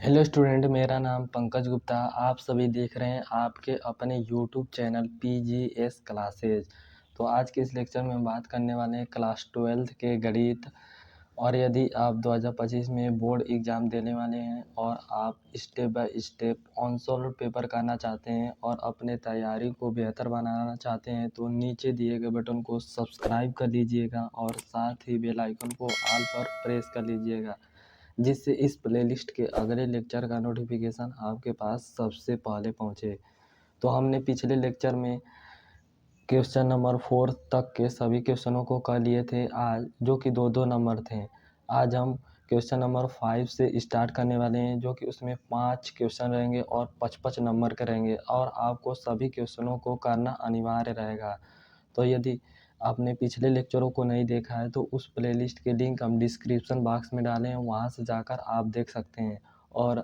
Hello student, मेरा नाम पंकज गुप्ता। आप सभी देख रहे हैं आपके अपने यूट्यूब चैनल PGS क्लासेज। तो आज के इस लेक्चर में हम बात करने वाले हैं क्लास 12th के गणित। और यदि आप 2025 में बोर्ड एग्ज़ाम देने वाले हैं और आप step by step on solve paper करना चाहते हैं और अपने तैयारी को बेहतर बनाना चाहते हैं तो नीचे दिए गए बटन को सब्सक्राइब कर लीजिएगा और साथ ही बेल आइकन को ऑल पर प्रेस कर लीजिएगा, जिससे इस प्लेलिस्ट के अगले लेक्चर का नोटिफिकेशन आपके पास सबसे पहले पहुंचे। तो हमने पिछले लेक्चर में क्वेश्चन नंबर 4 तक के सभी क्वेश्चनों को कर लिए थे आज, जो कि दो नंबर थे। आज हम क्वेश्चन नंबर 5 से स्टार्ट करने वाले हैं, जो कि उसमें 5 क्वेश्चन रहेंगे और 55 नंबर के रहेंगे और आपको सभी क्वेश्चनों को करना अनिवार्य रहेगा। तो यदि आपने पिछले लेक्चरों को नहीं देखा है तो उस प्लेलिस्ट के लिंक हम डिस्क्रिप्शन बॉक्स में डाले हैं, वहाँ से जाकर आप देख सकते हैं। और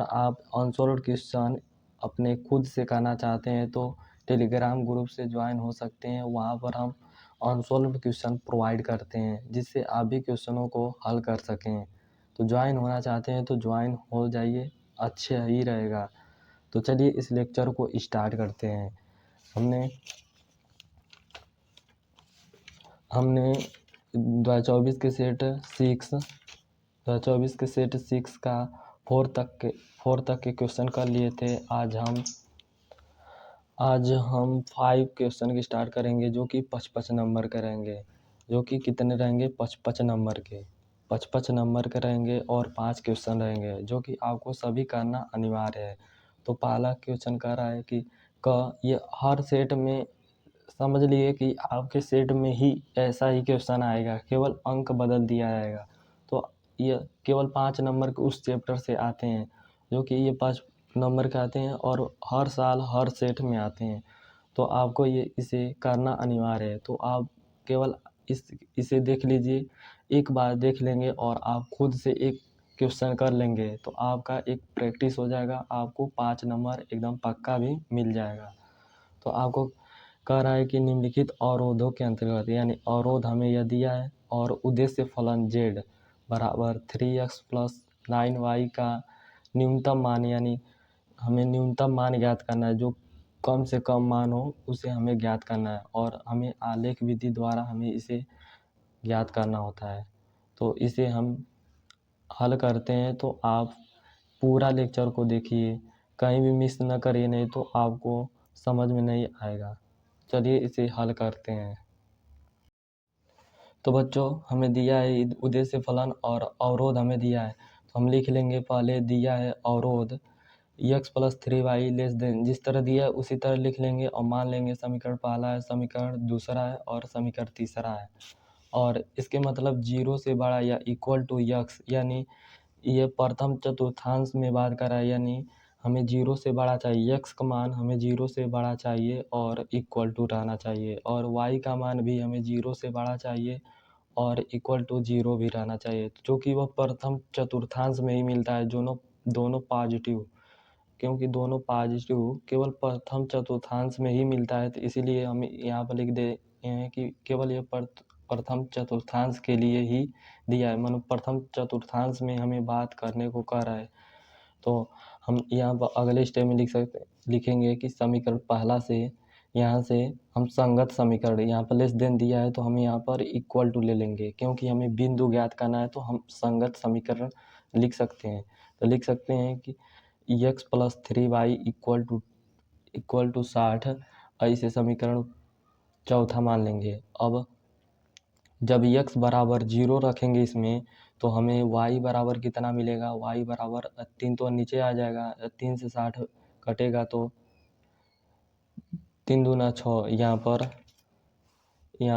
आप अनसॉल्व्ड क्वेश्चन अपने खुद से करना चाहते हैं तो टेलीग्राम ग्रुप से ज्वाइन हो सकते हैं। वहाँ पर हम अनसॉल्व्ड क्वेश्चन प्रोवाइड करते हैं, जिससे आप भी क्वेश्चनों को हल कर सकें। तो ज्वाइन होना चाहते हैं तो ज्वाइन हो जाइए, अच्छा ही रहेगा। तो चलिए इस लेक्चर को स्टार्ट करते हैं। हमने 2024 के सेट 6 का 4 तक के क्वेश्चन कर लिए थे। आज हम 5 क्वेश्चन की स्टार्ट करेंगे, जो कि 55 नंबर के रहेंगे। जो कि कितने रहेंगे? 55 नंबर के 55 नंबर के रहेंगे और 5 क्वेश्चन रहेंगे, जो कि आपको सभी करना अनिवार्य है। तो पहला क्वेश्चन कह रहा है कि ये हर सेट में समझ लिए कि आपके सेट में ही ऐसा ही क्वेश्चन आएगा, केवल अंक बदल दिया जाएगा। तो ये केवल 5 नंबर के उस चैप्टर से आते हैं, जो कि ये 5 नंबर के आते हैं और हर साल हर सेट में आते हैं। तो आपको इसे करना अनिवार्य है। तो आप केवल इसे देख लीजिए, एक बार देख लेंगे और आप खुद से एक क्वेश्चन कर लेंगे तो आपका एक प्रैक्टिस हो जाएगा, आपको 5 नंबर एकदम पक्का भी मिल जाएगा। तो आपको कह रहा है कि निम्नलिखित अवरोधों के अंतर्गत, यानी अवरोध हमें यह दिया है और उद्देश्य फलन z बराबर 3x + 9y का न्यूनतम मान, यानी हमें न्यूनतम मान ज्ञात करना है। जो कम से कम मान हो उसे हमें ज्ञात करना है और हमें आलेख विधि द्वारा हमें इसे ज्ञात करना होता है। तो इसे हम हल करते हैं। तो आप पूरा लेक्चर को देखिए, कहीं भी मिस न करिए, नहीं तो आपको समझ में नहीं आएगा। चलिए इसे हल करते हैं। तो बच्चों, हमें दिया है उद्देश्य फलन और अवरोध हमें दिया है। तो हम लिख लेंगे, पहले दिया है अवरोध x + 3y <, जिस तरह दिया है उसी तरह लिख लेंगे और मान लेंगे समीकरण पहला है, समीकरण दूसरा है और समीकरण तीसरा है। और इसके मतलब 0 से बड़ा या इक्वल टू x, यानी ये प्रथम चतुर्थांश में बात कर रहा है, यानी हमें 0 से बड़ा चाहिए। x का मान हमें 0 से बड़ा चाहिए और इक्वल टू रहना चाहिए, और y का मान भी हमें 0 से बड़ा चाहिए और इक्वल टू 0 भी रहना चाहिए, जो कि वह प्रथम चतुर्थांश में ही मिलता है। दोनों पॉजिटिव, क्योंकि दोनों पॉजिटिव केवल प्रथम चतुर्थांश में ही मिलता है, तो इसीलिए हम यहाँ पर लिख दे हैं कि केवल ये प्रथम चतुर्थांश के लिए ही दिया है, मतलब प्रथम चतुर्थांश में हमें बात करने को कह रहा है। तो हम यहाँ पर अगले स्टेप में लिखेंगे कि समीकरण पहला से यहाँ से हम संगत समीकरण, यहाँ पर लेस देन दिया है तो हम यहाँ पर इक्वल टू ले लेंगे, क्योंकि हमें बिंदु ज्ञात करना है। तो हम संगत समीकरण लिख सकते हैं। तो लिख सकते हैं कि x + 3y इक्वल टू 60। ऐसे समीकरण चौथा मान लेंगे। अब जब x बराबर 0 रखेंगे इसमें, तो हमें y बराबर कितना मिलेगा? y बराबर 3 तो नीचे आ जाएगा, 3 से 60 कटेगा तो 3 दूना 6, यहाँ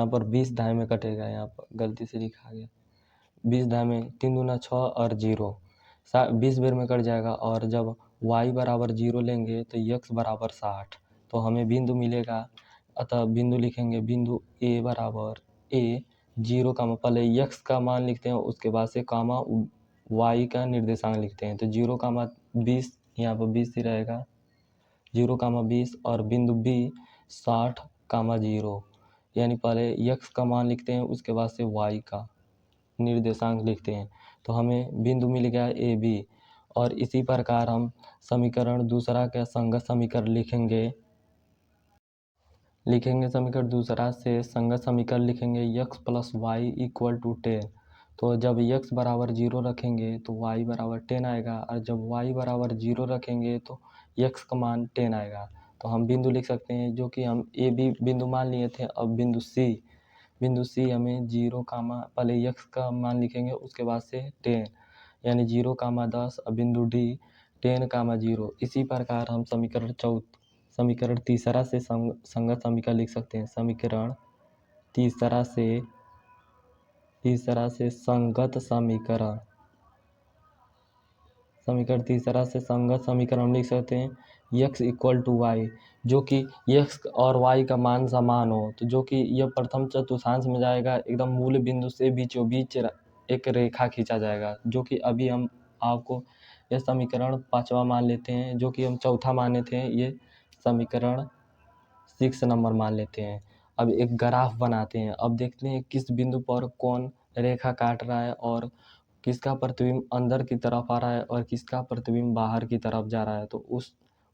पर 20 दाएँ में कटेगा, यहाँ पर गलती से लिखा गया 20 दाएँ में, 3 दूना 6 और 0 20 बेर में कट जाएगा। और जब y बराबर 0 लेंगे तो x बराबर 60, तो हमें बिंदु मिलेगा। अतः बिंदु लिखेंगे, बिंदु a बराबर a 0 का पहले x का मान लिखते हैं, उसके बाद से कामा y का निर्देशांक लिखते हैं। तो 0, 20, यहाँ पर 20 ही रहेगा, 0, 20 और बिंदु b 60, 0, यानी पहले x का मान लिखते हैं, उसके बाद से y का निर्देशांक लिखते हैं। तो हमें बिंदु मिल गया ए बी। और इसी प्रकार हम समीकरण दूसरा का संगत समीकरण लिखेंगे समीकरण दूसरा से संगत समीकरण लिखेंगे x + y = 10। तो जब x बराबर 0 रखेंगे तो y बराबर 10 आएगा, और जब y बराबर 0 रखेंगे तो x का मान 10 आएगा। तो हम बिंदु लिख सकते हैं, जो कि हम ए बी बिंदु मान लिए थे। अब बिंदु सी हमें 0, पहले x का मान लिखेंगे, उसके बाद से 10, यानी 0, 10। अब बिंदु डी 10, 0। इसी प्रकार हम समीकरण तीसरा से संगत समीकरण लिख सकते हैं। समीकरण तीसरा से संगत समीकरण संगत समीकरण हम लिख सकते हैं x = y, जो कि x और y का मान समान हो। तो जो कि यह प्रथम चतुर्थांश में जाएगा, एकदम मूल बिंदु से बीचों बीच एक रेखा खींचा जाएगा, जो कि अभी हम आपको यह समीकरण 5वां मान लेते हैं, जो कि हम चौथा माने थे। ये समीकरण 6 नंबर मान लेते हैं। अब एक ग्राफ बनाते हैं। अब देखते हैं किस बिंदु पर कौन रेखा काट रहा है, और किसका प्रतिबिंब अंदर की तरफ आ रहा है और किसका प्रतिबिंब बाहर की तरफ जा रहा है। तो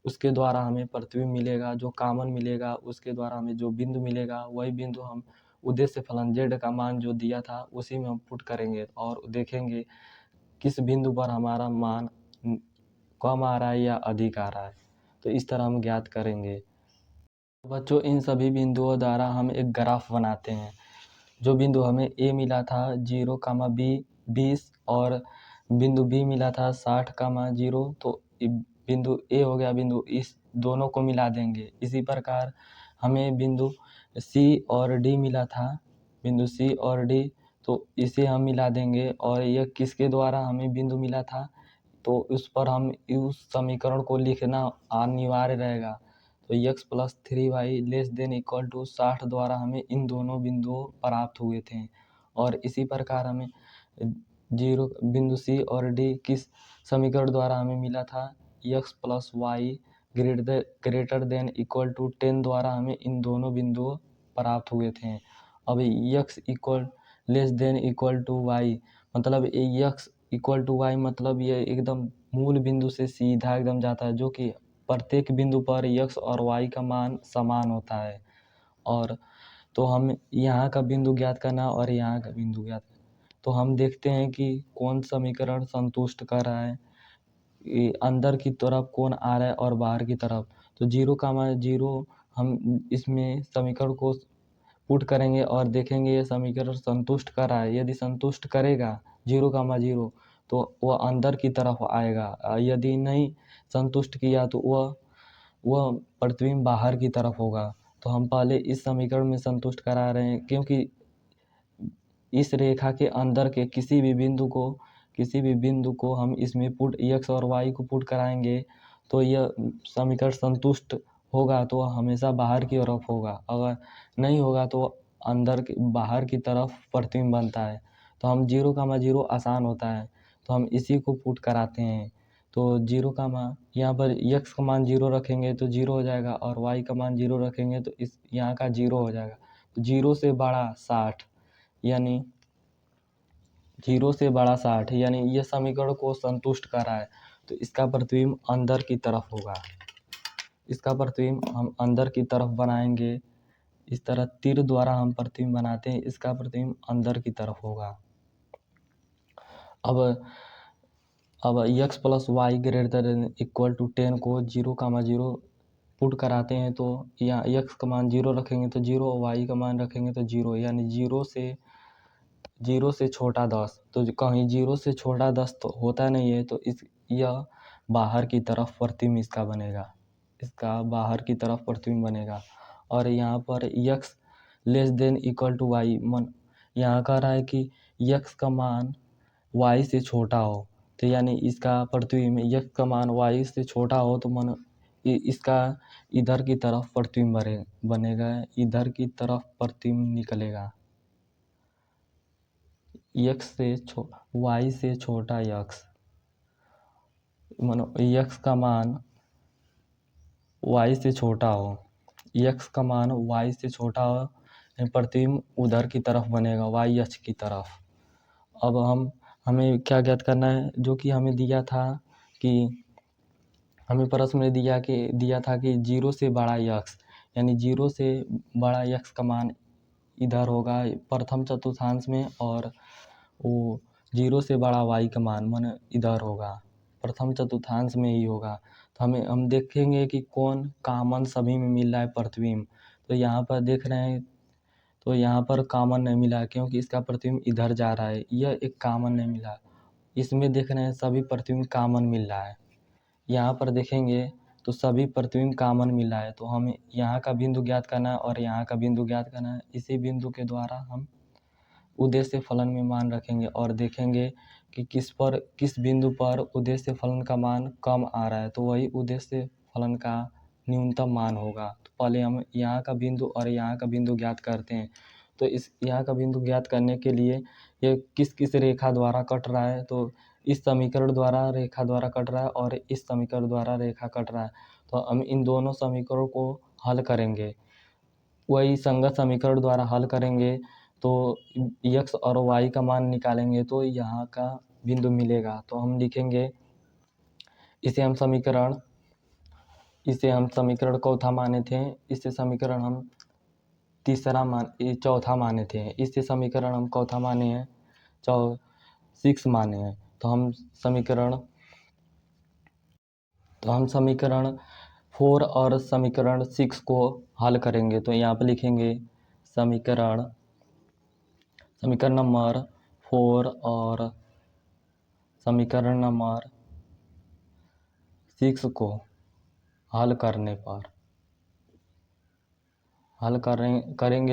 उसके द्वारा हमें प्रतिबिंब मिलेगा, जो कॉमन मिलेगा। उसके द्वारा हमें जो बिंदु मिलेगा, वही बिंदु हम उद्देश्य फलन z का मान जो दिया था उसी में हम पुट करेंगे, और देखेंगे किस बिंदु पर हमारा मान कम आ रहा है या अधिक आ रहा है। तो इस तरह हम ज्ञात करेंगे। बच्चों, इन सभी बिंदुओं द्वारा हम एक ग्राफ बनाते हैं। जो बिंदु हमें ए मिला था 0, बी 20, और बिंदु बी मिला था 60, 0, तो बिंदु ए हो गया बिंदु, इस दोनों को मिला देंगे। इसी प्रकार हमें बिंदु सी और डी मिला था, बिंदु सी और डी, तो इसे हम मिला देंगे। और यह किसके द्वारा हमें बिंदु मिला था, तो उस पर हम उस समीकरण को लिखना अनिवार्य रहेगा। तो x + 3y ≤ 60 द्वारा हमें इन दोनों बिंदुओं प्राप्त हुए थे। और इसी प्रकार हमें बिंदु सी और डी किस समीकरण द्वारा हमें मिला था, x + y ≥ 10 द्वारा हमें इन दोनों बिंदुओं प्राप्त हुए थे। अब x ≤ y मतलब x = y मतलब ये एकदम मूल बिंदु से सीधा एकदम जाता है, जो कि प्रत्येक बिंदु पर x और y का मान समान होता है। और तो हम यहाँ का बिंदु ज्ञात करना और यहाँ का बिंदु ज्ञात करना। तो हम देखते हैं कि कौन समीकरण संतुष्ट कर रहा है, अंदर की तरफ कौन आ रहा है और बाहर की तरफ। तो 0, 0 हम इसमें समीकरण को पुट करेंगे और देखेंगे ये समीकरण संतुष्ट कर रहा है। यदि संतुष्ट करेगा 0, 0, तो वह अंदर की तरफ आएगा। यदि नहीं संतुष्ट किया तो वह प्रतिबिंब बाहर की तरफ होगा। तो हम पहले इस समीकरण में संतुष्ट करा रहे हैं, क्योंकि इस रेखा के अंदर के किसी भी बिंदु को हम इसमें x और y को पुट कराएंगे, तो यह समीकरण संतुष्ट होगा तो हमेशा बाहर की तरफ होगा। अगर नहीं होगा तो बाहर की तरफ प्रतिबिंब बनता है। तो हम 0, 0 आसान होता है, तो हम इसी को पुट कराते हैं। तो 0, यहाँ पर x का मान 0 रखेंगे तो 0 हो जाएगा, और y का मान 0 रखेंगे तो यहाँ का 0 हो जाएगा। 0 से बड़ा 60, यानी 0 से बड़ा 60, यानी ये समीकरण को संतुष्ट कर रहा है। तो इसका प्रतिबिंब अंदर की तरफ होगा। इसका प्रतिबिंब हम अंदर की तरफ बनाएंगे। इस तरह तीर द्वारा हम प्रतिबिंब बनाते हैं, इसका प्रतिबिंब अंदर की तरफ होगा। अब x + y ≥ 10 को 0, 0 पुट कराते हैं। तो यहाँ x का मान 0 रखेंगे तो 0, y का मान रखेंगे तो 0, यानी 0 से छोटा 10। तो कहीं 0 से छोटा 10 तो होता नहीं है, तो यह बाहर की तरफ प्रतिबिंब इसका बाहर की तरफ प्रतिबिंब बनेगा। और यहाँ पर x ≤ y यहाँ कह रहा है कि x का मान y से छोटा हो, तो यानी इसका प्रतिबिंब x का मान y से छोटा हो तो इसका इधर की तरफ प्रतिबिंब बनेगा, इधर की तरफ प्रतिबिंब निकलेगा। y से छोटा x, x का मान y से छोटा हो, x का मान y से छोटा हो, प्रतिबिंब उधर की तरफ बनेगा, y अक्ष की तरफ। अब हमें क्या ज्ञात करना है, जो कि हमें दिया था कि हमें प्रश्न में दिया था कि 0 से बड़ा यक्स, यानी 0 से बड़ा यक्स का मान इधर होगा प्रथम चतुर्थांश में, और वो 0 से बड़ा वाई का मान माने इधर होगा, प्रथम चतुर्थांश में ही होगा। तो हम देखेंगे कि कौन कॉमन सभी में मिल रहा है प्रतिबिंब। तो यहाँ पर देख रहे हैं, तो यहाँ पर कॉमन नहीं मिला क्योंकि इसका प्रतिबिंब इधर जा रहा है, यह एक कॉमन नहीं मिला। इसमें देख रहे हैं सभी प्रतिबिंब कॉमन मिल रहा है। यहाँ पर देखेंगे तो सभी प्रतिबिंब कॉमन मिल रहा है, तो हमें यहाँ का बिंदु ज्ञात करना है और यहाँ का बिंदु ज्ञात करना है। इसी बिंदु के द्वारा हम उद्देश्य फलन में मान रखेंगे और देखेंगे कि किस बिंदु पर उद्देश्य फलन का मान कम आ रहा है, तो वही उद्देश्य फलन का न्यूनतम मान होगा। तो पहले हम यहाँ का बिंदु और यहाँ का बिंदु ज्ञात करते हैं। तो इस यहाँ का बिंदु ज्ञात करने के लिए ये किस रेखा द्वारा कट रहा है, तो इस समीकरण द्वारा रेखा द्वारा कट रहा है और इस समीकरण द्वारा रेखा कट रहा है। तो हम इन दोनों समीकरणों को हल करेंगे, वही संगत समीकरण द्वारा हल करेंगे तो यक्स और वाई का मान निकालेंगे तो यहाँ का बिंदु मिलेगा। तो हम लिखेंगे इसे हम समीकरण चौथा माने थे, इसे समीकरण हम चौथा माने थे, इसे समीकरण हम चौथा माने हैं, 6 माने हैं। तो हम समीकरण 4 और समीकरण 6 को हल करेंगे। तो यहाँ पर लिखेंगे समीकरण नंबर 4 और समीकरण नंबर 6 को हल करेंगे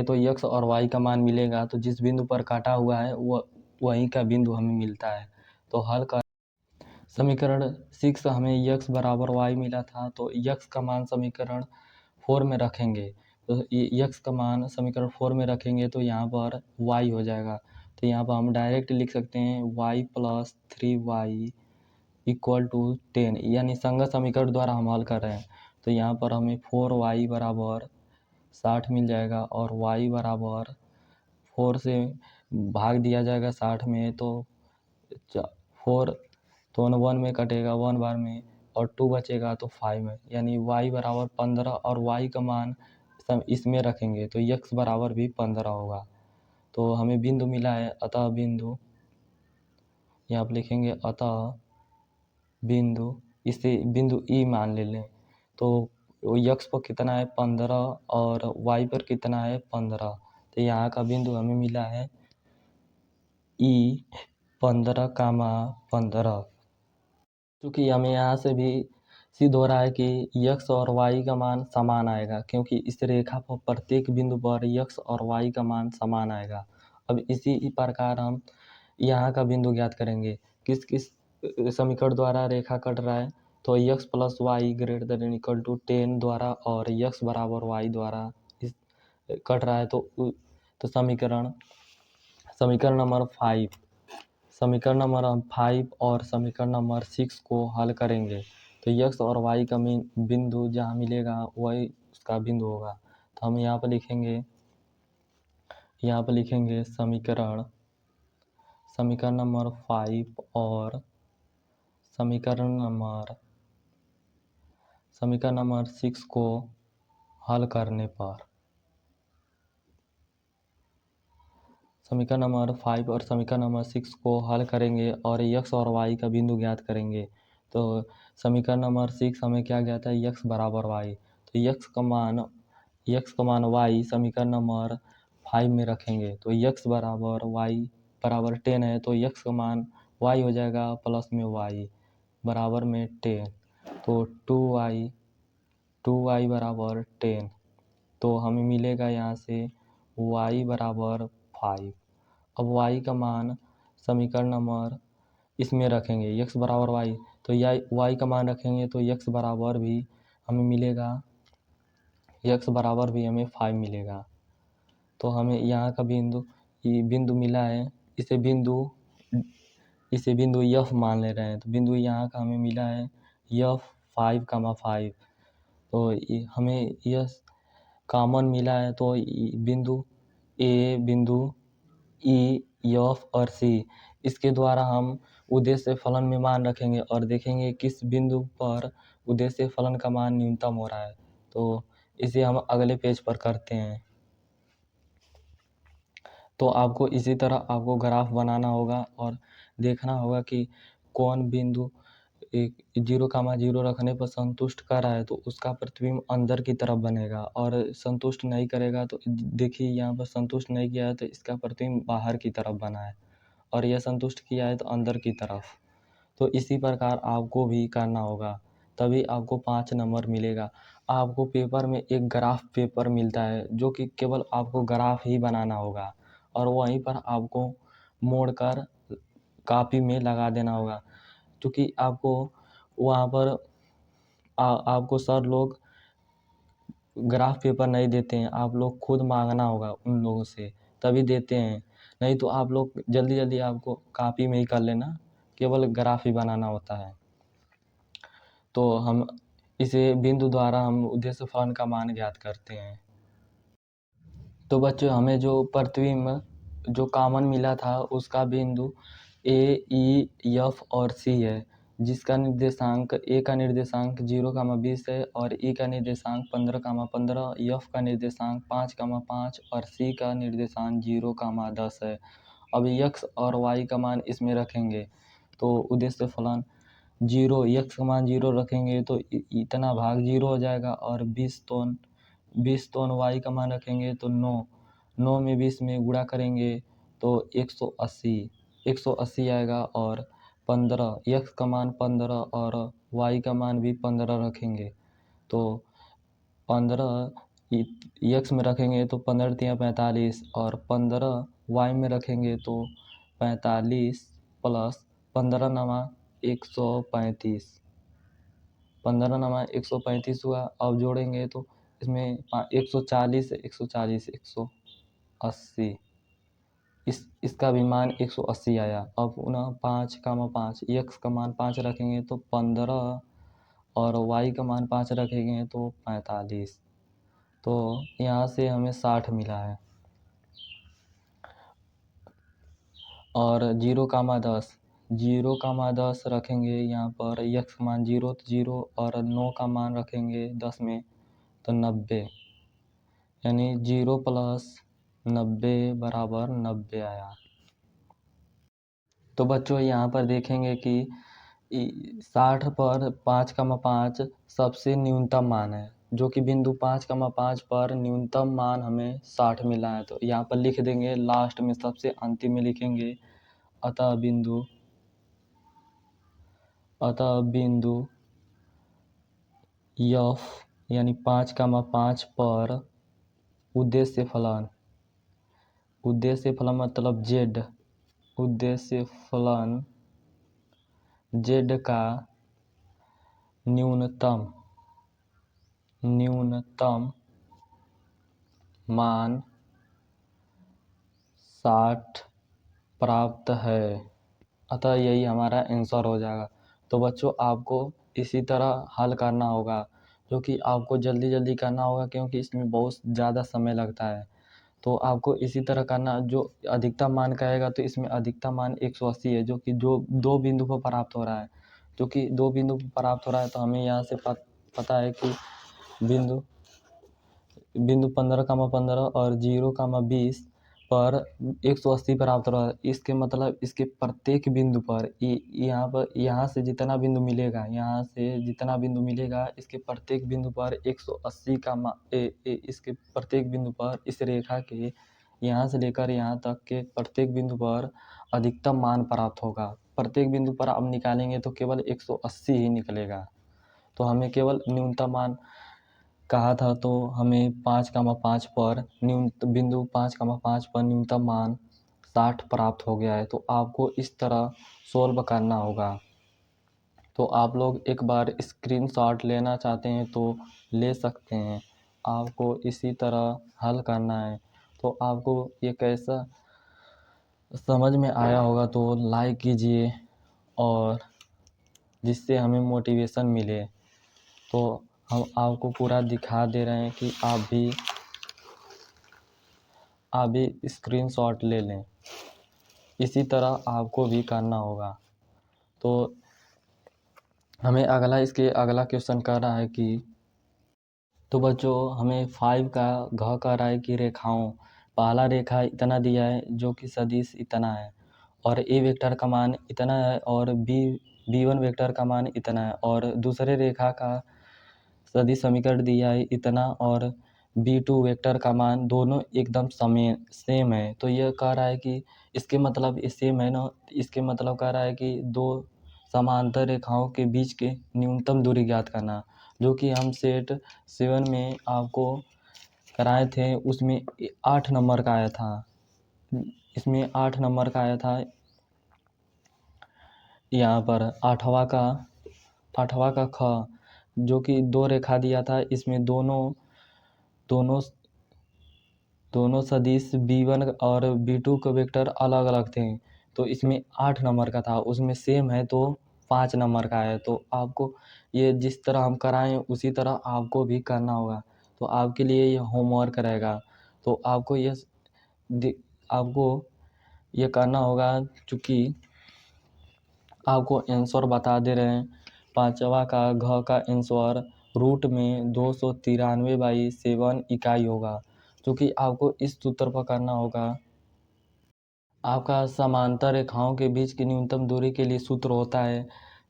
तो यक्स और वाई का मान मिलेगा। तो जिस बिंदु पर काटा हुआ है वहीं का बिंदु हमें मिलता है। तो हल कर समीकरण 6 हमें यक्स बराबर वाई मिला था, तो यक्स का मान समीकरण 4 में रखेंगे। तो यक्स का मान समीकरण 4 में रखेंगे तो यहाँ पर वाई हो जाएगा। तो यहाँ पर हम डायरेक्ट लिख सकते हैं y + 3y = 10, यानी संगत समीकरण द्वारा हम हल कर रहे हैं। तो यहाँ पर हमें 4y बराबर 60 मिल जाएगा और y बराबर 4 से भाग दिया जाएगा 60 में, तो 4 तो 1 में कटेगा 1 बार में और 2 बचेगा तो 5 में, यानी y बराबर 15 और y का मान इसमें रखेंगे तो x बराबर भी 15 होगा। तो हमें बिंदु मिला है, अतः बिंदु यहाँ पर लिखेंगे अतः बिंदु, इसे बिंदु E मान ले लें। तो x पर कितना है 15 और y पर कितना है 15, तो यहाँ का बिंदु हमें मिला है E 15, क्योंकि हमें यहाँ से भी सिद्ध हो रहा है कि x और y का मान समान आएगा, क्योंकि इस रेखा पर प्रत्येक बिंदु पर x और y का मान समान आएगा। अब इसी प्रकार हम यहाँ का बिंदु ज्ञात करेंगे। किस समीकरण द्वारा रेखा कट रहा है, तो x + y ≥ 10 द्वारा और x बराबर y द्वारा इस कट रहा है। तो समीकरण नंबर 5 और समीकरण नंबर 6 को हल करेंगे तो x और y का बिंदु जहाँ मिलेगा वही उसका बिंदु होगा। तो हम यहाँ पर लिखेंगे समीकरण नंबर 5 और समीकरण नंबर 6 को हल करने पर समीकरण नंबर 5 और समीकरण नंबर 6 को हल करेंगे और x और y का बिंदु ज्ञात करेंगे। तो समीकरण नंबर 6 हमें क्या ज्ञात है, x बराबर y। तो x का मान y समीकरण नंबर 5 में रखेंगे तो x बराबर y बराबर 10 है, तो x का मान y हो जाएगा प्लस में y बराबर में 10, तो 2y बराबर 10। तो हमें मिलेगा यहाँ से y बराबर 5। अब y का मान समीकरण नंबर इसमें रखेंगे x बराबर y, तो y का मान रखेंगे तो x बराबर भी हमें मिलेगा, x बराबर भी हमें 5 मिलेगा। तो हमें यहाँ का बिंदु मिला है, इसे बिंदु f मान ले रहे हैं। तो बिंदु यहाँ का हमें मिला है f 5,5। तो हमें यह कॉमन मिला है, तो बिंदु A, बिंदु E, F और C इसके द्वारा हम उद्देश्य फलन में मान रखेंगे और देखेंगे किस बिंदु पर उद्देश्य फलन का मान न्यूनतम हो रहा है। तो इसे हम अगले पेज पर करते हैं। तो आपको इसी तरह आपको ग्राफ बनाना होगा और देखना होगा कि कौन बिंदु 0,0 रखने पर संतुष्ट कर रहा है, तो उसका प्रतिबिंब अंदर की तरफ बनेगा, और संतुष्ट नहीं करेगा तो देखिए यहाँ पर संतुष्ट नहीं किया है तो इसका प्रतिबिंब बाहर की तरफ बना है, और यह संतुष्ट किया है तो अंदर की तरफ। तो इसी प्रकार आपको भी करना होगा, तभी आपको 5 नंबर मिलेगा। आपको पेपर में एक ग्राफ पेपर मिलता है जो कि केवल आपको ग्राफ ही बनाना होगा, और वहीं पर आपको मोड़कर कॉपी में लगा देना होगा, क्योंकि आपको वहाँ पर आपको सर लोग ग्राफ पेपर नहीं देते हैं, आप लोग खुद मांगना होगा उन लोगों से, तभी देते हैं। नहीं तो आप लोग जल्दी जल्दी आपको कॉपी में ही कर लेना, केवल ग्राफ ही बनाना होता है। तो हम इसे बिंदु द्वारा हम उद्देश्य फलन का मान ज्ञात करते हैं। तो बच्चों हमें जो प्रतिबिंब जो कॉमन मिला था उसका बिंदु ए, ई, एफ और सी है, जिसका निर्देशांक ए का निर्देशांक 0,20 है और ई का निर्देशांक 15,15, एफ का निर्देशांक 5,5 और सी का निर्देशांक 0,10 है। अब यक्स और वाई का मान इसमें रखेंगे तो उद्देश्य फलन 0, यक्स का मान 0 रखेंगे तो इतना भाग 0 हो जाएगा, और 20 तोन वाई का मान रखेंगे तो 9 में 20 में गुणा करेंगे तो 180 आएगा, और 15 यक्स का मान 15 और वाई का मान भी 15 रखेंगे तो 15 यक्स में रखेंगे तो 15 तिया 45, और 15 वाई में रखेंगे तो 45 प्लस 15 नमा 135, 15 नमा 135 हुआ। अब जोड़ेंगे तो इसमें 140 180 इसका भी मान 180 आया। अब पुनः 5,5 यक्स का मान 5 रखेंगे तो 15 और वाई का मान 5 रखेंगे तो 45, तो यहाँ से हमें 60 मिला है। और 0,10 रखेंगे यहाँ पर, यक्स का मान 0 तो 0 और 9 का मान रखेंगे 10 में तो 90, यानी 0 प्लस 90 बराबर 90 आया। तो बच्चों यहाँ पर देखेंगे कि 60 पर 5,5 सबसे न्यूनतम मान है, जो कि बिंदु 5,5 पर न्यूनतम मान हमें 60 मिला है। तो यहाँ पर लिख देंगे, लास्ट में सबसे अंतिम में लिखेंगे अतः बिंदु एफ यानी 5,5 पर उद्देश्य फलन मतलब जेड, उद्देश्य फलन जेड का न्यूनतम मान 60 प्राप्त है, अतः यही हमारा आंसर हो जाएगा। तो बच्चों आपको इसी तरह हल करना होगा, जो कि आपको जल्दी जल्दी करना होगा क्योंकि इसमें बहुत ज़्यादा समय लगता है। तो आपको इसी तरह करना, जो अधिकतम मान कहेगा तो इसमें अधिकतम मान 180 है, जो कि जो 2 बिंदु पर प्राप्त हो रहा है, जो कि 2 बिंदु पर प्राप्त हो रहा है। तो हमें यहाँ से पता है कि बिंदु 15,15 और 0,20 पर 180 प्राप्त हो रहा है। इसके मतलब इसके प्रत्येक बिंदु पर यहाँ से जितना बिंदु मिलेगा, इसके प्रत्येक बिंदु पर 180 का इसके प्रत्येक बिंदु पर इस रेखा के यहाँ से लेकर यहाँ तक के प्रत्येक बिंदु पर अधिकतम मान प्राप्त होगा। प्रत्येक बिंदु पर अब निकालेंगे तो केवल 180 ही निकलेगा। तो हमें केवल न्यूनतम मान कहा था, तो हमें 5,5 पर बिंदु 5,5 पर न्यूनतम मान 60 प्राप्त हो गया है। तो आपको इस तरह सोल्व करना होगा। तो आप लोग एक बार स्क्रीनशॉट लेना चाहते हैं तो ले सकते हैं। आपको इसी तरह हल करना है। तो आपको ये कैसा समझ में आया होगा तो लाइक कीजिए, और जिससे हमें मोटिवेशन मिले। तो हम आपको पूरा दिखा दे रहे हैं कि आप भी स्क्रीनशॉट ले लें। इसी तरह आपको भी करना होगा। तो हमें इसके अगला क्वेश्चन कह रहा है कि तो बच्चों हमें 5 का घ कह रहा है कि रेखाओं, पहला रेखा इतना दिया है जो कि सदिश इतना है और ए वेक्टर का मान इतना है और बी1 वेक्टर का मान इतना है और दूसरे रेखा का सदिश समीकरण दिया है इतना और बी2 वेक्टर का मान दोनों एकदम सेम है। तो यह कह रहा है कि इसके मतलब सेम है ना, इसके मतलब कह रहा है कि दो समांतर रेखाओं के बीच के न्यूनतम दूरी ज्ञात करना, जो कि हम सेट 7 में आपको कराए थे। उसमें 8 नंबर का आया था, इसमें 8 नंबर का आया था। यहाँ पर आठवां का ख, जो कि दो रेखा दिया था, इसमें दोनों सदिश b1 और b2 के वेक्टर अलग अलग थे। तो इसमें 8 नंबर का था, उसमें सेम है तो 5 नंबर का है। तो आपको ये जिस तरह हम कराएं उसी तरह आपको भी करना होगा। तो आपके लिए ये होमवर्क रहेगा। तो आपको ये करना होगा, चूँकि आपको आंसर बता दे रहे हैं। पाँचवा का घ का आंसर रूट में 293/7 इकाई होगा, क्योंकि आपको इस सूत्र पर करना होगा। आपका समांतर रेखाओं के बीच की न्यूनतम दूरी के लिए सूत्र होता है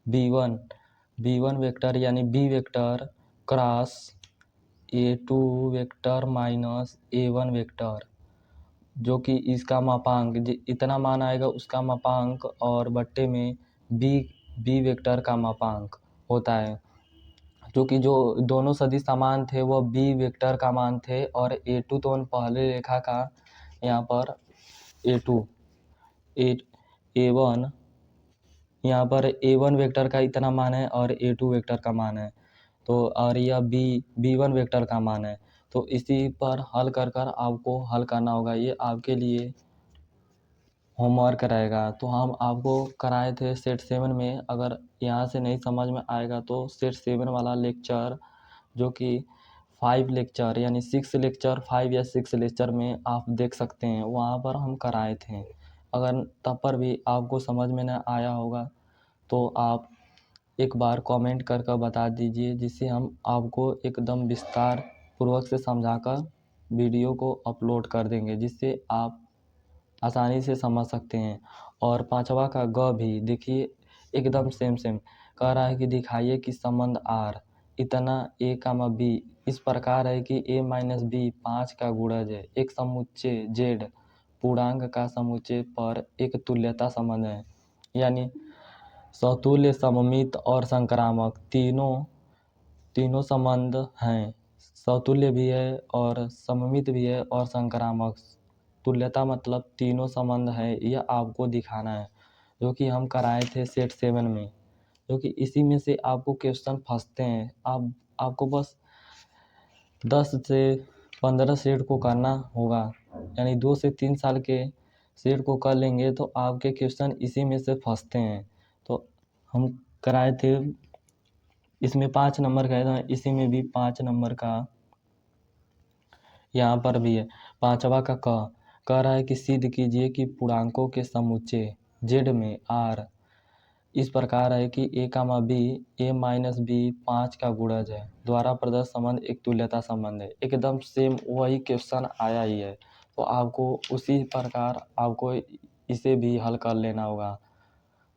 b1 वेक्टर यानी b vector cross a2 vector minus a1 vector, जो कि इसका मापांक इतना मान आएगा उसका मापांक और बट्टे में बी वेक्टर का मापांक होता है, क्योंकि जो दोनों सदिश समान थे वह बी वेक्टर का मान थे और a2 तो पहले रेखा का यहाँ पर a2 a1 यहाँ पर a1 वेक्टर का इतना मान है और a2 वेक्टर का मान है। तो और यह b1 वेक्टर का मान है। तो इसी पर हल कर आपको हल करना होगा। ये आपके लिए होमवर्क रहेगा। तो हम आपको कराए थे सेट 7 में। अगर यहाँ से नहीं समझ में आएगा तो सेट 7 वाला लेक्चर, जो कि 5 लेक्चर यानी 6 लेक्चर 5 या 6 लेक्चर में आप देख सकते हैं, वहाँ पर हम कराए थे। अगर तब पर भी आपको समझ में न आया होगा तो आप एक बार कमेंट कर बता दीजिए, जिससे हम आपको एकदम विस्तार पूर्वक से समझाकर वीडियो को अपलोड कर देंगे, जिससे आप आसानी से समझ सकते हैं। और पाँचवा का ग भी देखिए एकदम सेम कह रहा है कि दिखाइए कि संबंध आर इतना a कामा b इस प्रकार है कि a माइनस b 5 का गुणज है। एक समुच्चय z पूर्णांक का समुच्चय पर एक तुल्यता संबंध है, यानी समतुल्य सममित और संक्रामक तीनों संबंध हैं। समतुल्य भी है और सममित भी है और संक्रामक। तुल्यता मतलब तीनों संबंध है, यह आपको दिखाना है, जो कि हम कराए थे सेट 7 में, जो कि इसी में से आपको क्वेश्चन फंसते हैं। आपको बस 10 से 15 सेट को करना होगा, यानी 2 से 3 साल के सेट को कर लेंगे तो आपके क्वेश्चन इसी में से फंसते हैं। तो हम कराए थे, इसमें 5 नंबर का है, इसी में भी 5 नंबर का यहाँ पर भी है। पाँचवा का क कह रहा है कि सिद्ध कीजिए कि पूर्णांकों के समुच्चय z में r इस प्रकार है कि a comma b a minus b 5 का गुणज है। द्वारा प्रदत्त संबंध एक तुल्यता संबंध है। एकदम सेम वही क्वेश्चन आया ही है, तो आपको उसी प्रकार आपको इसे भी हल कर लेना होगा।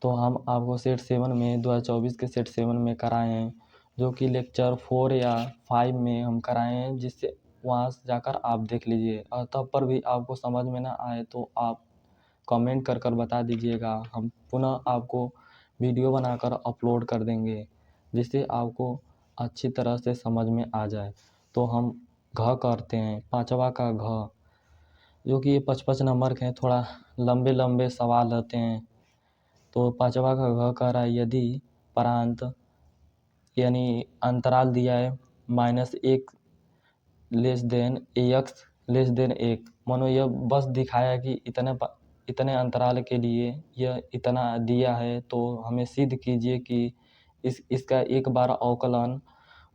तो हम आपको सेट 7 में 2024 के सेट 7 में कराए हैं, जो कि लेक्चर 4 या 5 में हम कराए हैं, जिससे वहाँ से जाकर आप देख लीजिए। और तब पर भी आपको समझ में ना आए तो आप कमेंट कर बता दीजिएगा। हम पुनः आपको वीडियो बनाकर अपलोड कर देंगे, जिससे आपको अच्छी तरह से समझ में आ जाए। तो हम घ करते हैं, पाँचवा का घ, जो कि ये 55 नंबर के हैं, थोड़ा लंबे लंबे सवाल रहते हैं। तो पाँचवा का घ कह रहा है यदि प्रांत यानी अंतराल दिया है -1 less than x less than 1, मानो यह बस दिखाया कि इतने अंतराल के लिए यह इतना दिया है, तो हमें सिद्ध कीजिए कि इसका एक बार अवकलन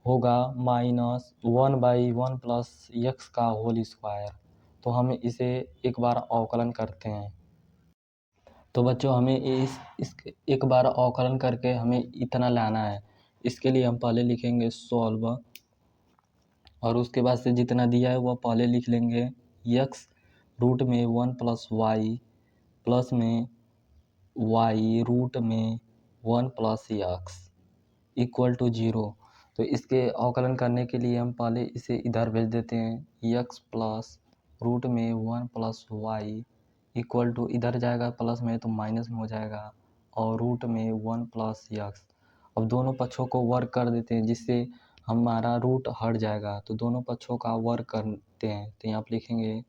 होगा -1/1 प्लस एक्स का होल स्क्वायर। तो हम इसे एक बार अवकलन करते हैं। तो बच्चों हमें इस एक बार अवकलन करके हमें इतना लाना है। इसके लिए हम पहले लिखेंगे सॉल्व, और उसके बाद से जितना दिया है वह पहले लिख लेंगे। यक्स रूट में 1 प्लस वाई प्लस में वाई रूट में 1 प्लस यक्स इक्वल टू 0। तो इसके अवकलन करने के लिए हम पहले इसे इधर भेज देते हैं। यक्स प्लस रूट में 1 प्लस वाई इक्वल टू, इधर जाएगा प्लस में तो माइनस में हो जाएगा, और रूट में 1 प्लस यक्स। अब दोनों पक्षों को वर्ग कर देते हैं जिससे हमारा रूट हट जाएगा। तो दोनों पक्षों का वर्ग करते हैं, तो यहाँ पर लिखेंगे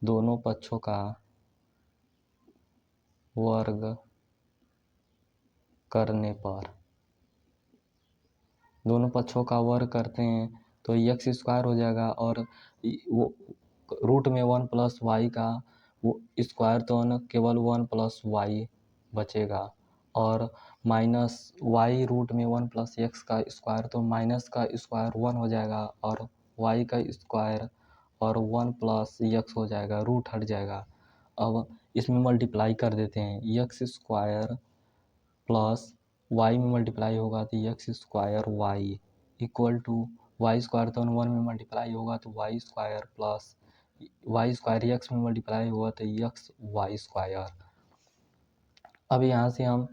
दोनों पक्षों का वर्ग करने पर, दोनों पक्षों का वर्ग करते हैं तो यक्स स्क्वायर हो जाएगा, और वो रूट में 1 प्लस वाई का वो स्क्वायर तो न केवल 1 प्लस वाई बचेगा, और माइनस वाई रूट में 1 प्लस एक्स का स्क्वायर तो माइनस का स्क्वायर 1 हो जाएगा, और वाई का स्क्वायर और 1 प्लस एक्स हो जाएगा, रूट हट जाएगा। अब इसमें मल्टीप्लाई कर देते हैं, एक्स स्क्वायर प्लस वाई में मल्टीप्लाई होगा तो x square y equal to y square तो 1 में मल्टीप्लाई होगा तो y square plus y square x में मल्टीप्लाई होगा तो एक्स वाई स्क्वायर। अब यहाँ से हम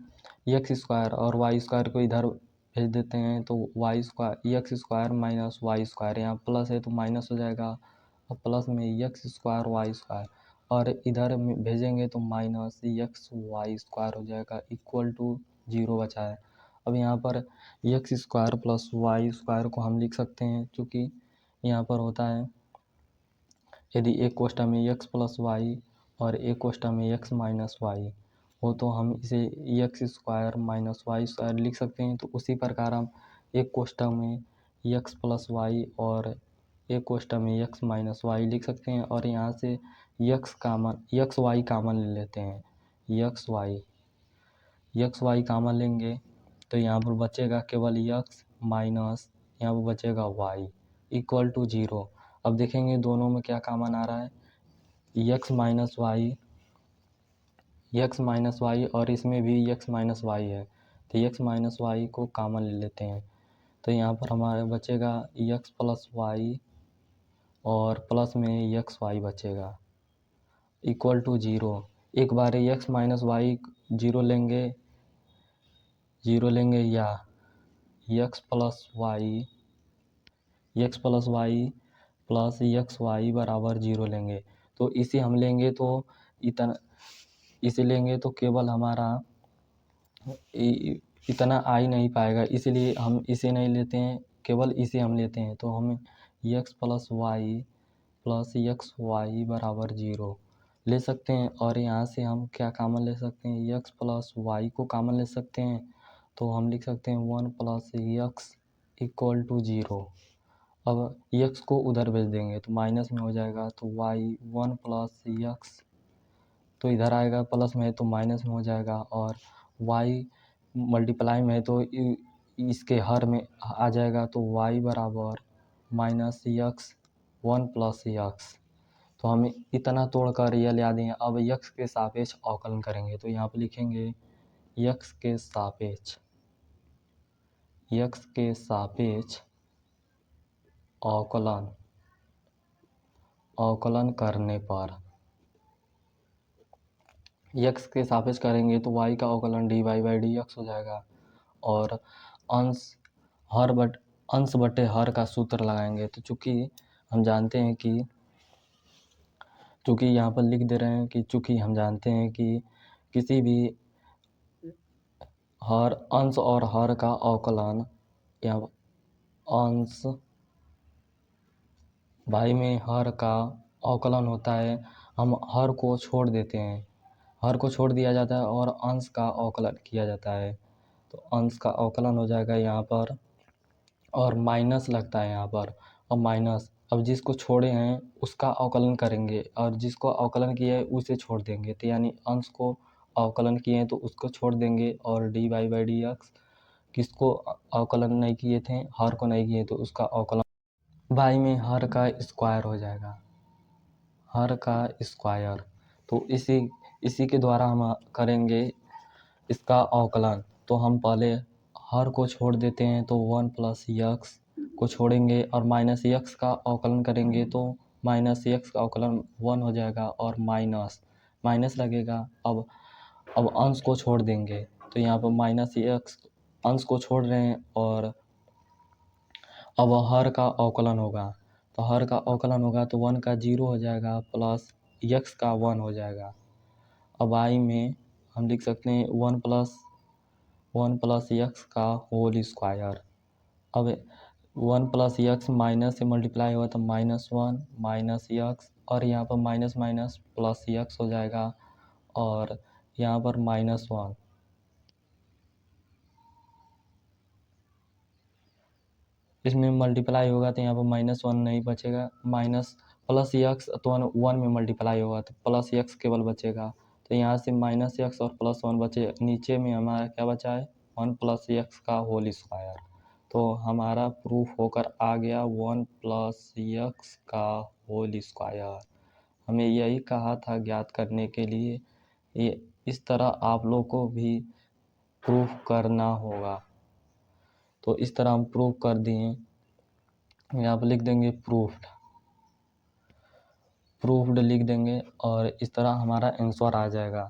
एक्स स्क्वायर और वाई स्क्वायर को इधर भेज देते हैं, तो y square x square minus y square, यहाँ प्लस है तो माइनस हो जाएगा, और प्लस में एक्स स्क्वायर वाई स्क्वायर, और इधर भेजेंगे तो माइनस एक्स वाई स्क्वायर हो जाएगा इक्वल टू 0 बचा है। अब यहाँ पर x square plus y square को हम लिख सकते हैं, क्योंकि यहाँ पर होता है यदि एक कोष्ठक में एक्स प्लस वाई और एक कोष्ठक में एक्स माइनस वाई हो तो हम इसे x square minus y square लिख सकते हैं। तो उसी प्रकार हम एक कोष्ठक में एक्स प्लस वाई और एक कोष्ठक में एक्स माइनस वाई लिख सकते हैं, और यहाँ से एक्स वाई कामन ले लेते हैं। एक्स वाई कामन लेंगे तो यहाँ पर बचेगा केवल एक्स माइनस यहाँ पर बचेगा वाई इक्वल टू 0। अब देखेंगे दोनों में क्या कामन आ रहा है, एक्स माइनस वाई और इसमें भी एक्स माइनस वाई है, तो एक्स माइनस वाई को कामन ले लेते हैं। तो यहाँ पर हमारे बचेगा एक्स प्लस वाई और प्लस में एक्स वाई बचेगा इक्वल टू 0। एक बार एक्स माइनस वाई 0 लेंगे या x plus y plus x y बराबर 0 लेंगे। तो इसे हम लेंगे तो इसे लेंगे तो केवल हमारा इतना आ ही नहीं पाएगा, इसलिए हम इसे नहीं लेते हैं, केवल इसे हम लेते हैं। तो हम एक्स प्लस एक्स वाई बराबर 0 ले सकते हैं, और यहाँ से हम क्या कामन ले सकते हैं, एक्स प्लस वाई को कामन ले सकते हैं। तो हम लिख सकते हैं 1 प्लस एक्स इक्वल टू 0। अब एक्स को उधर भेज देंगे तो माइनस में हो जाएगा, तो वाई 1 प्लस एक्स तो इधर आएगा, प्लस में है तो माइनस में हो जाएगा, और वाई मल्टीप्लाई में है तो इसके हर में आ जाएगा, तो वाई बराबर माइनस एक्स 1 प्लस एक्स। तो हम इतना तोड़कर यह याद है। अब एक्स के सापेक्ष अवकलन करेंगे, तो यहाँ पर लिखेंगे एक्स के सापेक्ष अवकलन करने पर एक्स के सापेक्ष करेंगे तो वाई का अवकलन dy बाई डी एक्स हो जाएगा, और अंश बटे हर का सूत्र लगाएंगे। तो चूँकि हम जानते हैं कि चूँकि यहाँ पर लिख दे रहे हैं कि चूँकि हम जानते हैं कि किसी भी हर अंश और हर का अवकलन या अंश भाई में हर का अवकलन होता है, हम हर को छोड़ देते हैं, हर को छोड़ दिया जाता है और अंश का अवकलन किया जाता है। तो अंश का अवकलन हो जाएगा यहाँ पर, और माइनस लगता है यहाँ पर, और माइनस अब जिसको छोड़े हैं उसका अवकलन करेंगे, और जिसको अवकलन किया है उसे छोड़ देंगे। तो यानी अंश को अवकलन किए हैं तो उसको छोड़ देंगे, और dy बाई डी एक्स किसको अवकलन नहीं किए थे, हर को नहीं किए तो उसका अवकलन भाई में हर का स्क्वायर हो जाएगा, हर का स्क्वायर। तो इसी के द्वारा हम करेंगे इसका अवकलन। तो हम पहले हर को छोड़ देते हैं तो 1 प्लस यक्स को छोड़ेंगे और माइनस यक्स का अवकलन करेंगे तो माइनस यक्स का अवकलन 1 हो जाएगा और माइनस माइनस लगेगा। अब अंश को छोड़ देंगे तो यहाँ पर माइनस यक्स अंश को छोड़ रहे हैं और अब हर का अवकलन होगा। तो हर का अवकलन होगा तो 1 का 0 हो जाएगा प्लस यक्स का 1 हो जाएगा। अब आई में हम लिख सकते हैं 1 प्लस यक्स का होल स्क्वायर। अब 1 प्लस यक्स माइनस से मल्टीप्लाई हुआ तो -1 माइनस यक्स और यहाँ पर माइनस माइनस प्लस यक्स हो जाएगा और यहाँ पर -1। इसमें मल्टीप्लाई होगा तो यहाँ पर -1 नहीं बचेगा, माइनस प्लस यक्स तो 1 में मल्टीप्लाई होगा तो प्लस यक्स केवल बचेगा। तो यहाँ से माइनस यक्स और +1 बचे, नीचे में हमारा क्या बचा है 1 प्लस यक्स का होल स्क्वायर। तो हमारा प्रूफ होकर आ गया 1 प्लस यक्स का होल स्क्वायर। हमें यही कहा था ज्ञात करने के लिए, ये इस तरह आप लोग को भी प्रूफ करना होगा। तो इस तरह हम प्रूफ कर दिए, यहाँ पर लिख देंगे प्रूफ्ड लिख देंगे और इस तरह हमारा आंसर आ जाएगा।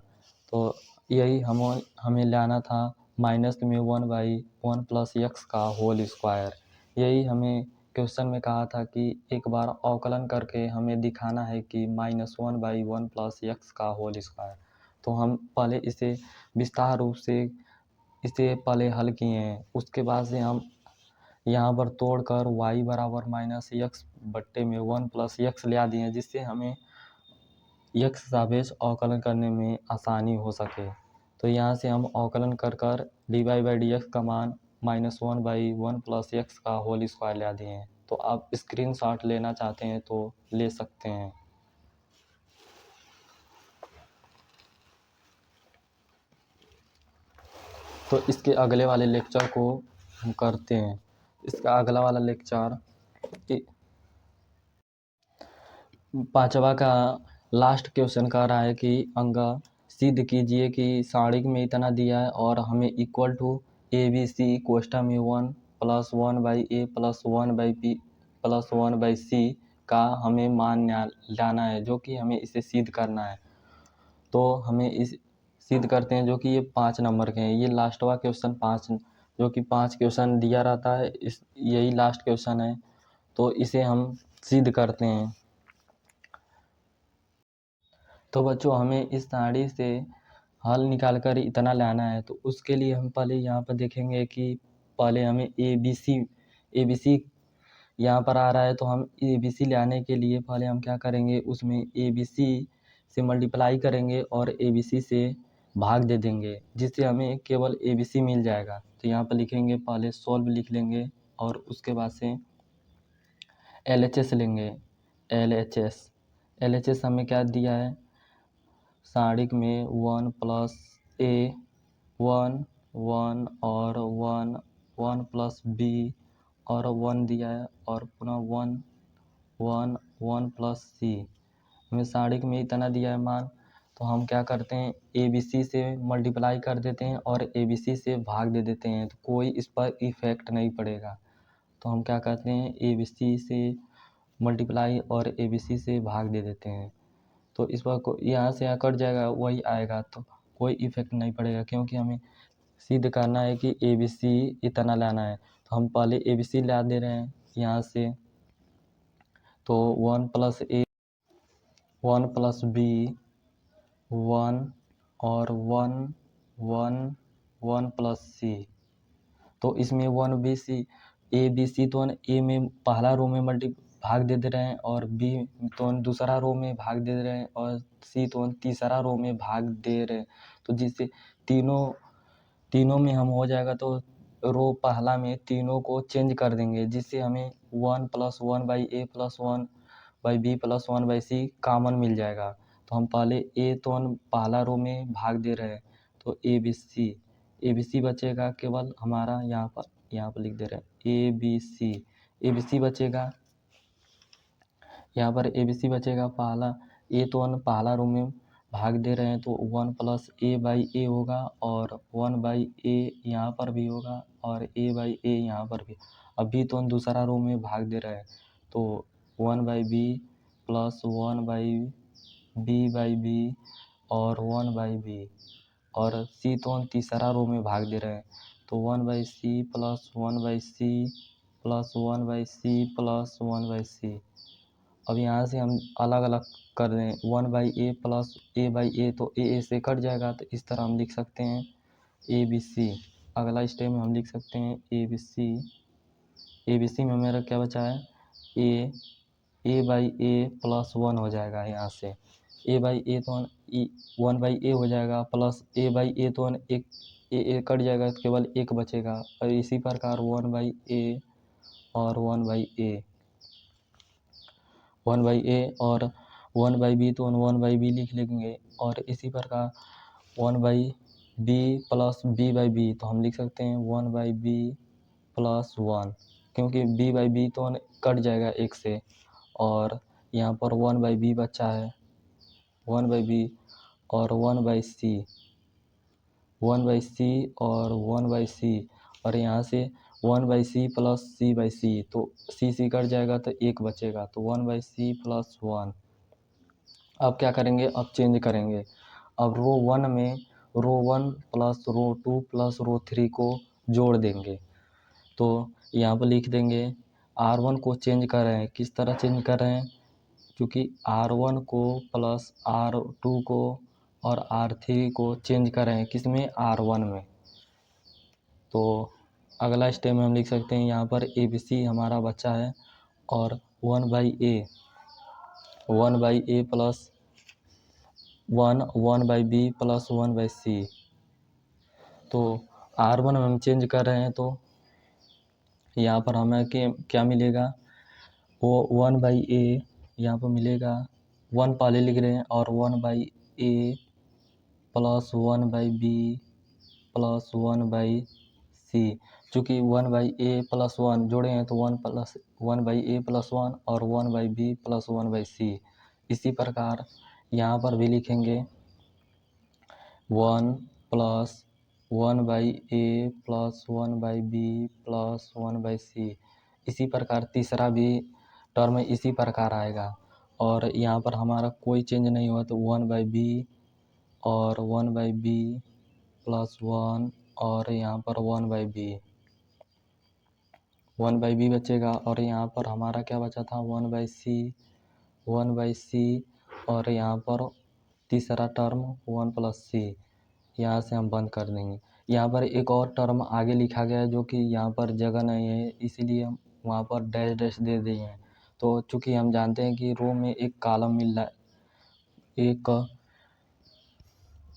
तो यही हमें लाना था माइनस में 1/1 प्लस यक्स का होल स्क्वायर। यही हमें क्वेश्चन में कहा था कि एक बार अवकलन करके हमें दिखाना है कि -1/1 प्लस यक्स का होल स्क्वायर। तो हम पहले इसे विस्तार रूप से इसे पहले हल किए हैं, उसके बाद से हम यहाँ पर तोड़कर y बराबर -x/1 प्लस यक्स ले दिए हैं, जिससे हमें यक्स सापेक्ष अवकलन करने में आसानी हो सके। तो यहाँ से हम अवकलन कर dy/dx का मान -1/1 प्लस यक्स का होल स्क्वायर ले दिए हैं। तो आप स्क्रीनशॉट लेना चाहते हैं तो ले सकते हैं। तो इसके अगले वाले लेक्चर को हम करते हैं। इसका अगला वाला लेक्चर 5वां का लास्ट क्वेश्चन कह रहा है कि अंग सिद्ध कीजिए कि सारणिक में इतना दिया है और हमें इक्वल टू ABC कोष्ठक में 1 + 1/a + 1/b + 1/c का हमें मान लाना है, जो कि हमें इसे सिद्ध करना है। तो हमें इस सिद्ध करते हैं, जो कि ये 5 नंबर के हैं। ये लास्ट वाला क्वेश्चन 5, जो कि 5 क्वेश्चन दिया रहता है, यही लास्ट क्वेश्चन है। तो इसे हम सिद्ध करते हैं। तो बच्चों हमें इस सारणी से हल निकाल कर इतना लाना है। तो उसके लिए हम पहले यहाँ पर देखेंगे कि पहले हमें ABC यहाँ पर आ रहा है, तो हम ABC लाने के लिए पहले हम क्या करेंगे, उसमें ABC से मल्टीप्लाई करेंगे और ABC से भाग दे देंगे, जिससे हमें केवल ABC मिल जाएगा। तो यहाँ पर लिखेंगे, पहले सॉल्व लिख लेंगे और उसके बाद से LHS लेंगे। LHS हमें क्या दिया है, सारणिक में 1 + a 1 1 और 1 1 + b और 1 दिया है और पुनः 1 1 1 + c। हमें सारणिक में इतना दिया है मान। तो हम क्या करते हैं, ABC से मल्टीप्लाई कर देते हैं और ABC से भाग दे देते हैं, तो कोई इस पर इफेक्ट नहीं पड़ेगा। तो हम क्या करते हैं, ABC से मल्टीप्लाई और ABC से भाग दे देते हैं। तो इस बार को यहाँ से यहाँ कट जाएगा, वही आएगा, तो कोई इफेक्ट नहीं पड़ेगा, क्योंकि हमें सिद्ध करना है कि ABC इतना लाना है। तो हम पहले ABC ला दे रहे हैं यहाँ से। तो 1 + a 1 + b 1 और 1 1 1 + c। तो इसमें 1BC ABC तो A में पहला रो में भाग दे रहे हैं और B तो दूसरा रो में भाग दे रहे हैं और C तो तीसरा रो में भाग दे रहे हैं। तो जिससे तीनों में हम हो जाएगा, तो रो पहला में तीनों को चेंज कर देंगे, जिससे हमें 1 + 1/a + 1/b + 1/c कॉमन मिल जाएगा। तो हम पहले A तो पहला रो में भाग दे रहे हैं, तो ABC बचेगा केवल हमारा, यहाँ पर लिख दे रहे हैं ABC बचेगा। यहाँ पर ABC बचेगा पहला, A तो पहला रो में भाग दे रहे हैं तो 1 + a/a होगा और 1/a यहाँ पर भी होगा और a/a यहाँ पर भी। अभी तो हम दूसरा रो में भाग दे रहे हैं तो 1/b प्लस 1/b/b और 1/b और c तो हम तीसरा रो में भाग दे रहे हैं तो 1/c plus 1/c plus 1/c plus 1/c। अब यहाँ से हम अलग अलग कर रहे हैं 1/a प्लस a/a तो a से कट जाएगा तो इस तरह हम लिख सकते हैं ABC। अगला स्टेप में हम लिख सकते हैं ABC। ABC में मेरा क्या बचा है a/a प्लस 1 हो जाएगा। यहाँ से a/a तो 1/a हो जाएगा प्लस a/a तो एक a कट जाएगा तो केवल एक बचेगा और इसी प्रकार 1/a और 1/a और 1/b तो 1/b लिख लेंगे और इसी प्रकार 1/b प्लस b/b तो हम लिख सकते हैं 1/b प्लस 1 क्योंकि b/b तो कट जाएगा एक से और यहाँ पर 1/b बचा है 1/b और 1/c और 1/c और यहाँ से 1/c प्लस c/c तो c कट जाएगा तो एक बचेगा तो 1/c प्लस 1। अब क्या करेंगे अब चेंज करेंगे। अब रो 1 में रो 1 प्लस रो 2 प्लस रो 3 को जोड़ देंगे तो यहाँ पर लिख देंगे R1 को चेंज कर रहे हैं। किस तरह चेंज कर रहे हैं क्योंकि R1 को प्लस R2 को और R3 को चेंज कर रहे हैं किस में R1 में। तो अगला स्टेप में हम लिख सकते हैं यहाँ पर ABC हमारा बच्चा है और 1/a plus 1/b plus 1/c तो R1 में हम चेंज कर रहे हैं तो यहाँ पर हमें क्या मिलेगा वो 1/a यहाँ पर मिलेगा 1 पहले लिख रहे हैं और 1/a plus 1/b plus 1/c चूँकि 1/a प्लस 1 जोड़े हैं तो 1/a प्लस 1 और 1/b प्लस 1/c। इसी प्रकार यहाँ पर भी लिखेंगे 1 plus 1/a plus 1/b plus 1/c। इसी प्रकार तीसरा भी टर्म इसी प्रकार आएगा और यहाँ पर हमारा कोई चेंज नहीं हुआ तो 1/b और 1/b प्लस 1 और यहाँ पर 1/b बचेगा और यहाँ पर हमारा क्या बचा था 1/c और यहाँ पर तीसरा टर्म 1+c। यहाँ से हम बंद कर देंगे। यहाँ पर एक और टर्म आगे लिखा गया है जो कि यहाँ पर जगह नहीं है इसीलिए हम वहाँ पर डैश डैश दे दिए हैं। तो चूँकि हम जानते हैं कि रो में एक कॉलम मिल रहा है एक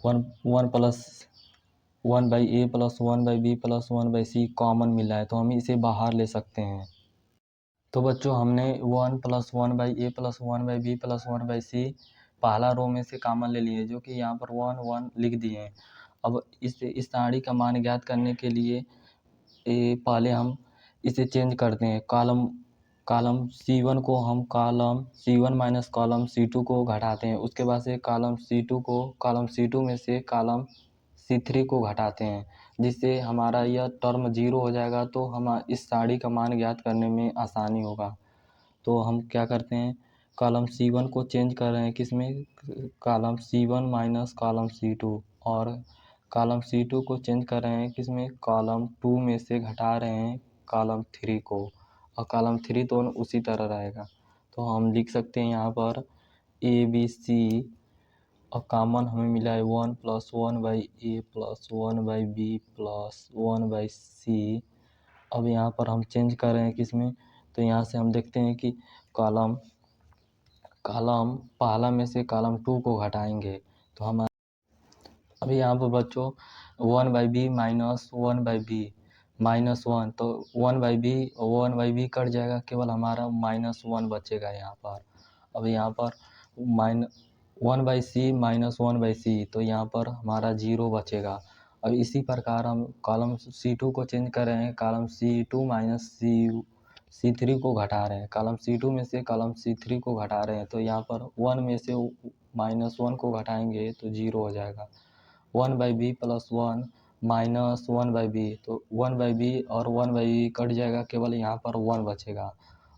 1/a plus 1/b plus 1/c common मिला है तो हम इसे बाहर ले सकते हैं। तो बच्चों हमने 1 plus 1/a plus 1/b plus 1/c पहला रो में से कॉमन ले लिए जो कि यहाँ पर 1 1 लिख दिए हैं। अब इस सारणी का मान ज्ञात करने के लिए पहले हम इसे चेंज करते हैं कॉलम C1 को हम column C1 minus column C2 को घटाते हैं। उसके बाद से कॉलम C2 को कॉलम C2 में से कॉलम C3 को घटाते हैं जिससे हमारा यह टर्म 0 हो जाएगा तो हम इस सारणी का मान ज्ञात करने में आसानी होगा। तो हम क्या करते हैं कॉलम C1 को चेंज कर रहे हैं किसमें column C1 minus column C2 और कॉलम C2 को चेंज कर रहे हैं किसमें कॉलम 2 में से घटा रहे हैं कॉलम 3 को और कॉलम 3 तो उसी तरह रहेगा। तो हम लिख सकते हैं यहाँ पर ABC और कॉमन हमें मिला है 1 plus 1/a plus 1/b plus 1/c। अब यहाँ पर हम चेंज कर रहे हैं किसमें तो यहाँ से हम देखते हैं कि कॉलम पहला में से कॉलम 2 को घटाएंगे तो हम अभी यहाँ पर बच्चों 1/b माइनस 1/b माइनस 1 तो 1/b कट जाएगा केवल हमारा -1 बचेगा यहाँ पर। अब यहाँ पर 1/c माइनस 1/c तो यहाँ पर हमारा 0 बचेगा। अब इसी प्रकार हम कॉलम C2 को चेंज कर रहे हैं कॉलम C2 माइनस C3 को घटा रहे हैं कॉलम C2 में से कॉलम C3 को घटा रहे हैं तो यहाँ पर 1 में से -1 को घटाएंगे तो 0 हो जाएगा। 1/b + 1 -1/b, तो 1/b और 1/b कट जाएगा, केवल यहाँ पर 1 बचेगा।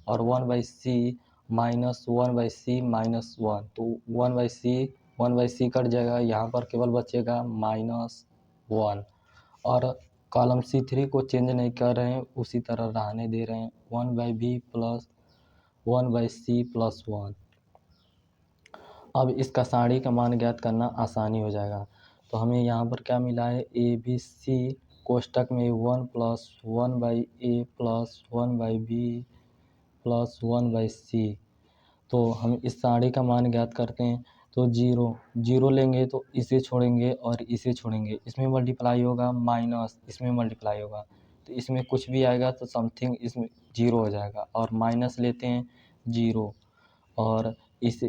और 1/c -1/c -1, तो 1/c कट जाएगा, यहाँ पर केवल बचेगा -1। और कॉलम C3 को चेंज नहीं कर रहे हैं, उसी तरह रहने दे रहे हैं। 1/b + 1/c + 1। अब इसका साड़ी का मान ज्ञात करना आसानी हो जाएगा। तो हमें यहाँ पर क्या मिला है, ABC कोष्टक में 1 + 1/a + 1/b + 1/c। तो हम इस साड़ी का मान ज्ञात करते हैं। तो 0 लेंगे तो इसे छोड़ेंगे और इसे छोड़ेंगे, इसमें मल्टीप्लाई होगा, माइनस इसमें मल्टीप्लाई होगा, तो इसमें कुछ भी आएगा तो समथिंग इसमें 0 हो जाएगा। और माइनस लेते हैं 0, और इस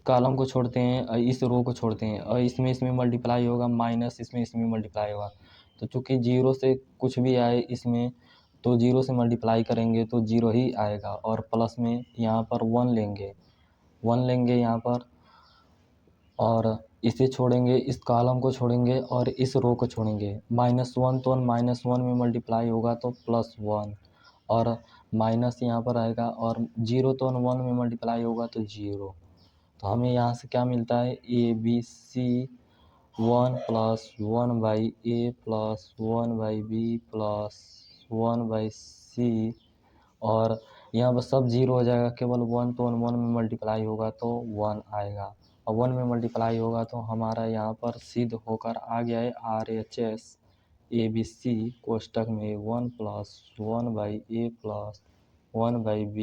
कॉलम को छोड़ते हैं और इस रो को छोड़ते हैं, और इसमें मल्टीप्लाई होगा, माइनस इसमें मल्टीप्लाई होगा। तो चूँकि 0 से कुछ भी आए इसमें, तो 0 से मल्टीप्लाई करेंगे तो 0 ही आएगा। और प्लस में यहाँ पर 1 लेंगे यहाँ पर, और इसे छोड़ेंगे, इस कॉलम को छोड़ेंगे और इस रो को छोड़ेंगे। -1 तो -1 में मल्टीप्लाई होगा तो +1, और माइनस यहाँ पर आएगा, और 0 तो 1 में मल्टीप्लाई होगा तो 0। तो हमें यहाँ से क्या मिलता है, ABC 1 + 1/a + 1/b + 1/c, और यहाँ पर सब 0 हो जाएगा, केवल 1 तो 1 में मल्टीप्लाई होगा तो 1 आएगा, और 1 में मल्टीप्लाई होगा तो हमारा यहाँ पर सिद्ध होकर आ गया है RHS ABC कोष्टक में 1 + 1/a + 1/b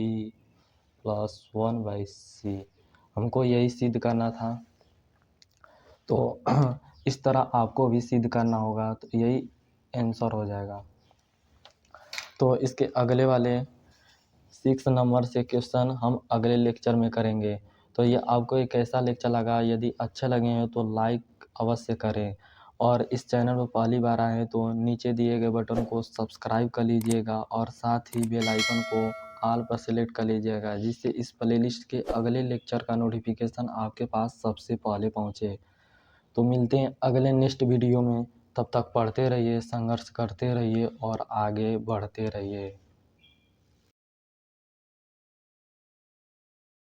+ 1/c। हमको यही सिद्ध करना था। तो इस तरह आपको भी सिद्ध करना होगा, तो यही आंसर हो जाएगा। तो इसके अगले वाले 6 नंबर से क्वेश्चन हम अगले लेक्चर में करेंगे। तो ये आपको एक कैसा लेक्चर लगा, यदि अच्छे लगे हैं तो लाइक अवश्य करें, और इस चैनल पर पहली बार आए हैं तो नीचे दिए गए बटन को सब्सक्राइब कर लीजिएगा, और साथ ही बेल आइकन को ऑल पर सेलेक्ट कर लीजिएगा, जिससे इस प्लेलिस्ट के अगले लेक्चर का नोटिफिकेशन आपके पास सबसे पहले पहुँचे। तो मिलते हैं अगले नेक्स्ट वीडियो में, तब तक पढ़ते रहिए, संघर्ष करते रहिए और आगे बढ़ते रहिए।